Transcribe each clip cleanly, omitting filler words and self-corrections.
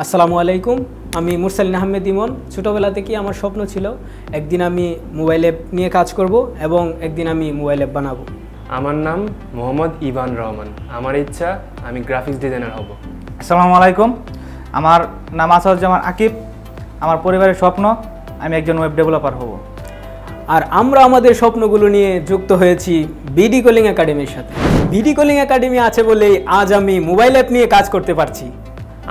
আসসালামু আলাইকুম। আমি মুরসালিন আহমেদ ইমন। ছোটোবেলা থেকেই আমার স্বপ্ন ছিল একদিন আমি মোবাইল অ্যাপ নিয়ে কাজ করব এবং একদিন আমি মোবাইল অ্যাপ বানাবো। আমার নাম মোহাম্মদ ইভান রহমান। আমার ইচ্ছা আমি গ্রাফিক্স ডিজাইনার হব। আসসালামু আলাইকুম। আমার নাম আসাদুজ্জামান আকিব। আমার পরিবারের স্বপ্ন আমি একজন ওয়েব ডেভেলপার হব। আর আমরা আমাদের স্বপ্নগুলো নিয়ে যুক্ত হয়েছি বিডি কলিং একাডেমির সাথে। বিডি কলিং একাডেমি আছে বলেই আজ আমি মোবাইল অ্যাপ নিয়ে কাজ করতে পারছি।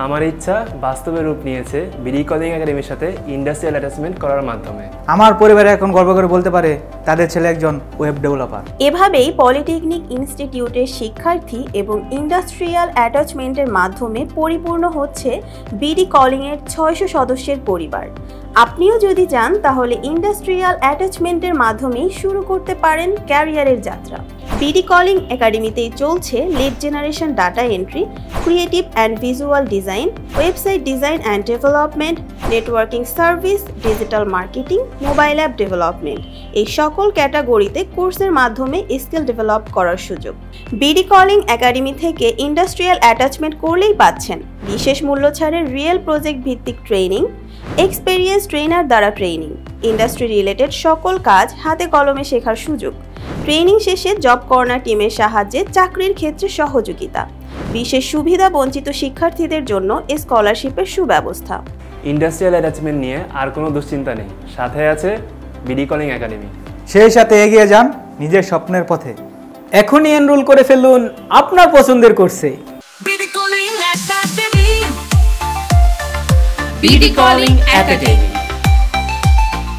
আমার ইচ্ছা বাস্তবে রূপ নিয়েছে বিডি কলিং একাডেমির সাথে ইন্ডাস্ট্রিয়াল অ্যাটাচমেন্ট করার মাধ্যমে। আমার পরিবারে এখন গর্ব করে বলতে পারে তাদের ছেলে একজন ওয়েব ডেভেলপার। এভাবেই পলিটেকনিক ইনস্টিটিউটের শিক্ষার্থী এবং ইন্ডাস্ট্রিয়াল অ্যাটাচমেন্টের মাধ্যমে পরিপূর্ণ হচ্ছে বিডি কলিংয়ের 600 সদস্যের পরিবার। আপনিও যদি চান তাহলে ইন্ডাস্ট্রিয়াল অ্যাটাচমেন্টের মাধ্যমেই শুরু করতে পারেন ক্যারিয়ারের যাত্রা। বিডি কলিং একাডেমিতেই চলছে lead generation, data entry, creative and visual design, website design and development, networking service, digital marketing, mobile app development, এই সকল ক্যাটাগরিতে কোর্সের মাধ্যমে স্কিল ডেভেলপ করার সুযোগ। বিডি কলিং একাডেমি থেকে ইন্ডাস্ট্রিয়াল অ্যাটাচমেন্ট করলেই পাচ্ছেন বিশেষ মূল্য ছাড়ের রিয়েল প্রজেক্ট ভিত্তিক ট্রেনিং, এক্সপেরিয়েন্স ট্রেনার দ্বারা ট্রেনিং, ইন্ডাস্ট্রি রিলেটেড সকল কাজ হাতে কলমে শেখার সুযোগ, ট্রেনিং শেষে জব কর্নার টিমের সাহায্যে চাকরির ক্ষেত্রে সহযোগিতা, বিশেষ সুবিধা বঞ্চিত শিক্ষার্থীদের জন্য স্কলারশিপের সুব্যবস্থা। ইন্ডাস্ট্রিয়াল অ্যাটাচমেন্ট নিয়ে আর কোনো দুশ্চিন্তা নেই, সাথে আছে বিডি কলিং একাডেমি। সেই সাথে এগিয়ে যান নিজের স্বপ্নের পথে। এখনই এনরোল করে ফেলুন আপনার পছন্দের কোর্সে। BD Calling Academy.